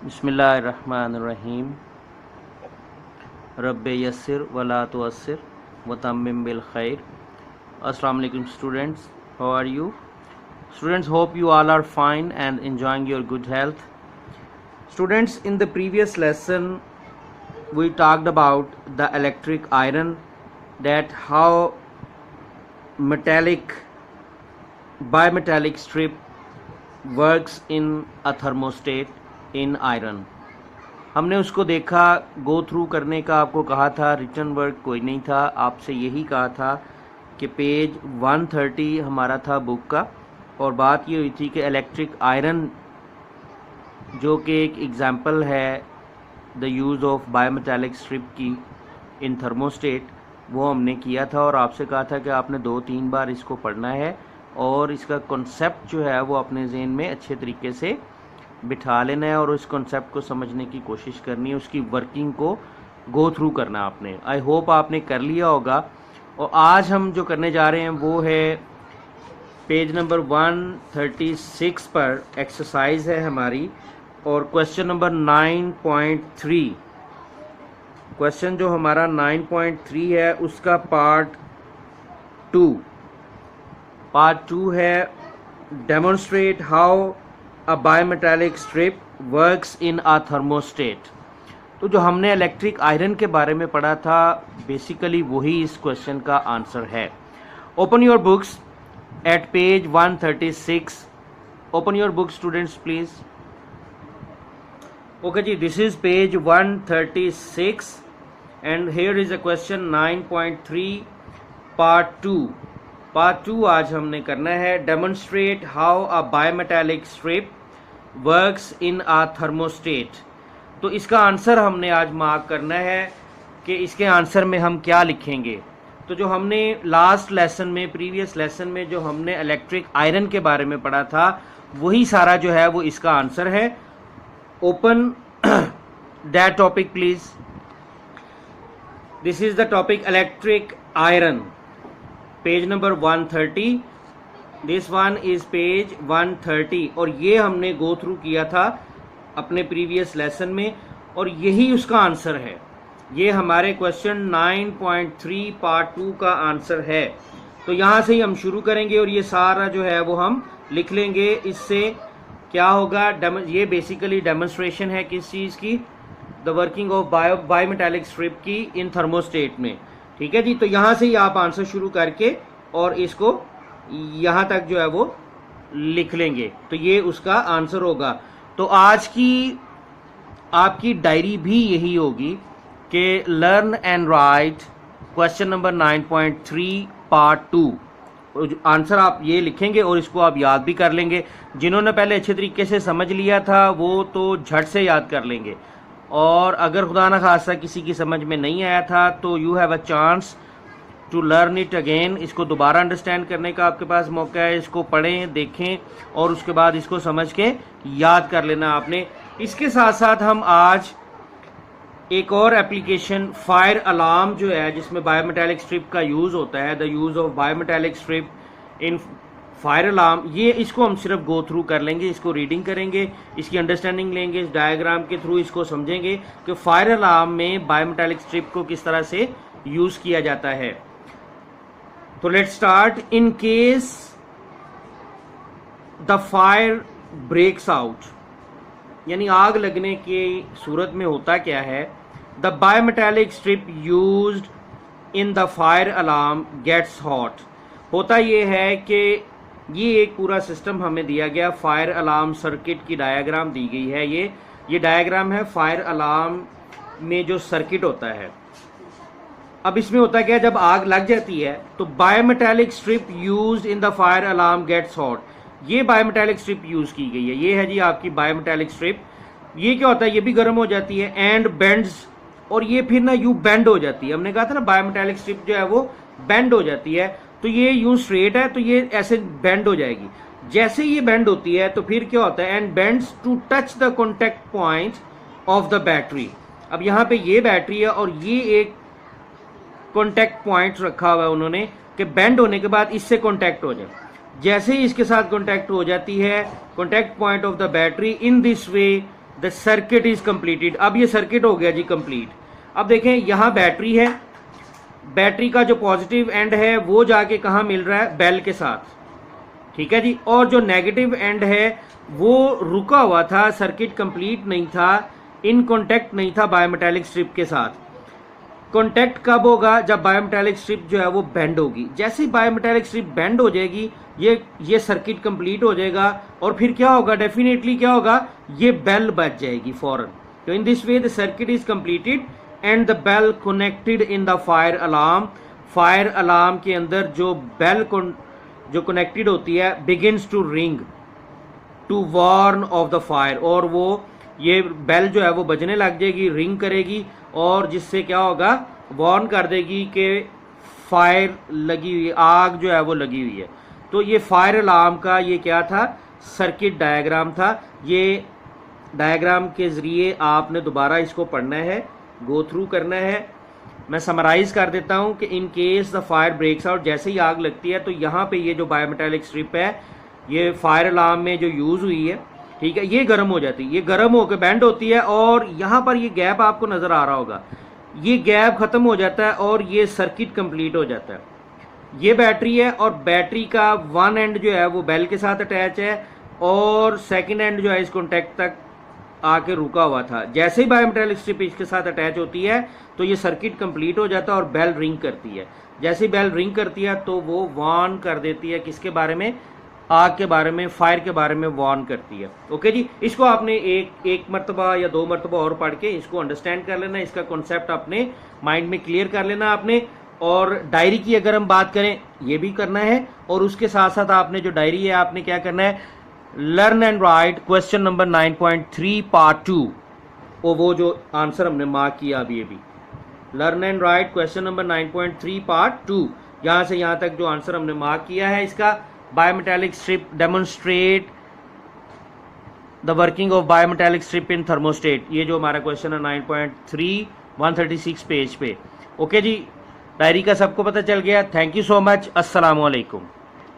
बिस्मिल्लाहिर्रहमानिर्रहीम। रब्बे यस्सिर वला तुअस्सिर वतम्मिम बिल खैर। अस्सलाम वालेकुम students, how are you? Students, hope you all are fine and enjoying your good health. Students, in the previous lesson we talked about the electric iron, that how bimetallic strip works in a thermostat in iron. हमने उसको देखा, go through करने का आपको कहा था, written work कोई नहीं था, आपसे यही कहा था कि पेज 130 हमारा था बुक का, और बात ये हुई थी कि इलेक्ट्रिक आयरन जो कि एक एग्जांपल है the use of bimetallic strip की इन थर्मोस्टेट, वो हमने किया था और आपसे कहा था कि आपने 2-3 बार इसको पढ़ना है और इसका कॉन्सेप्ट जो है वो अपने ज़हन में अच्छे तरीके से बिठा लेना है और उस कॉन्सेप्ट को समझने की कोशिश करनी है, उसकी वर्किंग को गो थ्रू करना है आपने। आई होप आपने कर लिया होगा। और आज हम जो करने जा रहे हैं वो है पेज नंबर 136 पर एक्सरसाइज है हमारी, और क्वेश्चन नंबर 9.3। क्वेश्चन जो हमारा 9.3 है उसका पार्ट 2 है, demonstrate how a bimetallic strip works in a thermostat. तो जो हमने इलेक्ट्रिक आयरन के बारे में पढ़ा था, बेसिकली वही इस क्वेश्चन का आंसर है। Open your books at page 136। Open your books students please. Okay जी, this is page 136 and here is a question 9.3 part 2। Part 2 आज हमने करना है, demonstrate how a bimetallic strip works in a thermostat. तो इसका answer हमने आज mark करना है कि इसके आंसर में हम क्या लिखेंगे। तो जो हमने लास्ट लेसन में, प्रीवियस लेसन में जो हमने इलेक्ट्रिक आयरन के बारे में पढ़ा था, वही सारा जो है वो इसका आंसर है। Open that topic please. This is the topic electric iron, page number 130। This one is page 130 और ये हमने गो थ्रू किया था अपने प्रीवियस लेसन में और यही उसका आंसर है। ये हमारे क्वेश्चन 9.3 पार्ट 2 का आंसर है। तो यहाँ से ही हम शुरू करेंगे और ये सारा जो है वो हम लिख लेंगे। इससे क्या होगा, ये बेसिकली डेमोन्स्ट्रेशन है किस चीज़ की, the working of bimetallic strip की इन थर्मोस्टेट में। ठीक है जी, तो यहाँ से ही आप आंसर शुरू करके और इसको यहाँ तक जो है वो लिख लेंगे, तो ये उसका आंसर होगा। तो आज की आपकी डायरी भी यही होगी कि learn and right question number 9.3 part 2। Answer आप ये लिखेंगे और इसको आप याद भी कर लेंगे। जिन्होंने पहले अच्छे तरीके से समझ लिया था वो तो झट से याद कर लेंगे, और अगर खुदा ना खास्ता किसी की समझ में नहीं आया था तो you have a chance to learn it again. इसको दोबारा अंडरस्टैंड करने का आपके पास मौका है। इसको पढ़ें, देखें और उसके बाद इसको समझ के याद कर लेना आपने। इसके साथ साथ हम आज एक और एप्लीकेशन, फायर अलार्म जो है, जिसमें बायोमेटालिक स्ट्रिप का यूज़ होता है, the use of bimetallic strip in fire alarm, ये इसको हम सिर्फ गो थ्रू कर लेंगे, इसको रीडिंग करेंगे, इसकी अंडरस्टैंडिंग लेंगे, इस डायग्राम के थ्रू इसको समझेंगे कि फायर अलार्म में बायोमेटालिक स्ट्रिप को किस तरह से यूज़ किया जाता है। तो let's start. In case the fire breaks out, यानी आग लगने की सूरत में होता क्या है, the bimetallic strip used in the fire alarm gets hot. होता ये है कि ये एक पूरा सिस्टम हमें दिया गया, फायर अलार्म सर्किट की डायग्राम दी गई है। ये डायग्राम है फायर अलार्म में जो सर्किट होता है। अब इसमें होता क्या है, जब आग लग जाती है तो bimetallic strip used in the fire alarm gets hot, ये बायोमेटालिक स्ट्रिप यूज की गई है। ये है जी आपकी बायोमेटालिक स्ट्रिप। ये क्या होता है, ये भी गर्म हो जाती है एंड बेंड्स, और ये फिर ना यूं बेंड हो जाती है। हमने कहा था ना बायोमेटालिक स्ट्रिप जो है वो बेंड हो जाती है, तो ये यूं स्ट्रेट है तो ये ऐसे बेंड हो जाएगी। जैसे ये बेंड होती है तो फिर क्या होता है, and bends to touch the contact point of the battery. अब यहाँ पे ये बैटरी है और ये एक कॉन्टैक्ट पॉइंट रखा हुआ है उन्होंने कि बेंड होने के बाद इससे कॉन्टैक्ट हो जाए। जैसे ही इसके साथ कॉन्टैक्ट हो जाती है, contact point of the battery, in this way the circuit is completed. अब ये सर्किट हो गया जी कंप्लीट। अब देखें यहाँ बैटरी है, बैटरी का जो पॉजिटिव एंड है वो जाके कहाँ मिल रहा है, बेल के साथ, ठीक है जी। और जो नेगेटिव एंड है वो रुका हुआ था, सर्किट कंप्लीट नहीं था, इन कॉन्टेक्ट नहीं था बायोमेटालिक स्ट्रिप के साथ। कॉन्टेक्ट कब होगा, जब बायोमेटालिक स्ट्रिप जो है वो बेंड होगी। जैसे ही बायोमेटालिक स्ट्रिप बेंड हो जाएगी ये सर्किट कंप्लीट हो जाएगा और फिर क्या होगा, डेफिनेटली क्या होगा, ये बेल बज जाएगी फौरन। तो in this way the circuit is completed and the bell connected in the fire alarm. Fire alarm के अंदर जो बेल जो कनेक्टेड होती है begins to ring to warn of the fire, और वो ये बेल जो है वो बजने लग जाएगी, रिंग करेगी, और जिससे क्या होगा, वार्न कर देगी कि फायर लगी हुई है, आग जो है वो लगी हुई है। तो ये फायर अलार्म का ये क्या था, सर्किट डायग्राम था। ये डायग्राम के ज़रिए आपने दोबारा इसको पढ़ना है, गो थ्रू करना है। मैं समराइज़ कर देता हूँ कि in case the fire breaks out, जैसे ही आग लगती है तो यहाँ पे ये जो बायोमेटालिक स्ट्रिप है ये फायर अलार्म में जो यूज़ हुई है, ठीक है, ये गर्म हो जाती है, ये गर्म होकर बेंड होती है और यहाँ पर ये गैप आपको नज़र आ रहा होगा, ये गैप ख़त्म हो जाता है और ये सर्किट कंप्लीट हो जाता है। ये बैटरी है और बैटरी का वन एंड जो है वो बेल के साथ अटैच है और सेकंड एंड जो है इस कॉन्टैक्ट तक आके रुका हुआ था। जैसे ही बायोमेटालिक स्ट्रिप इसके साथ अटैच होती है तो ये सर्किट कंप्लीट हो जाता है और बेल रिंग करती है। जैसे ही बेल रिंग करती है तो वो वार्न कर देती है किसके बारे में, आग के बारे में, फायर के बारे में वार्न करती है। ओके जी, इसको आपने एक मरतबा या दो मरतबा और पढ़ के इसको अंडरस्टैंड कर लेना, इसका कॉन्सेप्ट अपने माइंड में क्लियर कर लेना आपने। और डायरी की अगर हम बात करें ये भी करना है, और उसके साथ साथ आपने जो डायरी है आपने क्या करना है, learn and right question number 9.3 part 2, वो जो आंसर हमने मार्क किया अभी ये भी, learn and right question number 9.3 part 2, यहाँ से यहाँ तक जो आंसर हमने मार्क किया है इसका, bimetallic strip demonstrate the working of bimetallic strip in thermostat, ये जो हमारा क्वेश्चन है 9.3 136 पेज पे। ओके जी, डायरी का सबको पता चल गया। Thank you so much. अस्सलाम वालेकुम।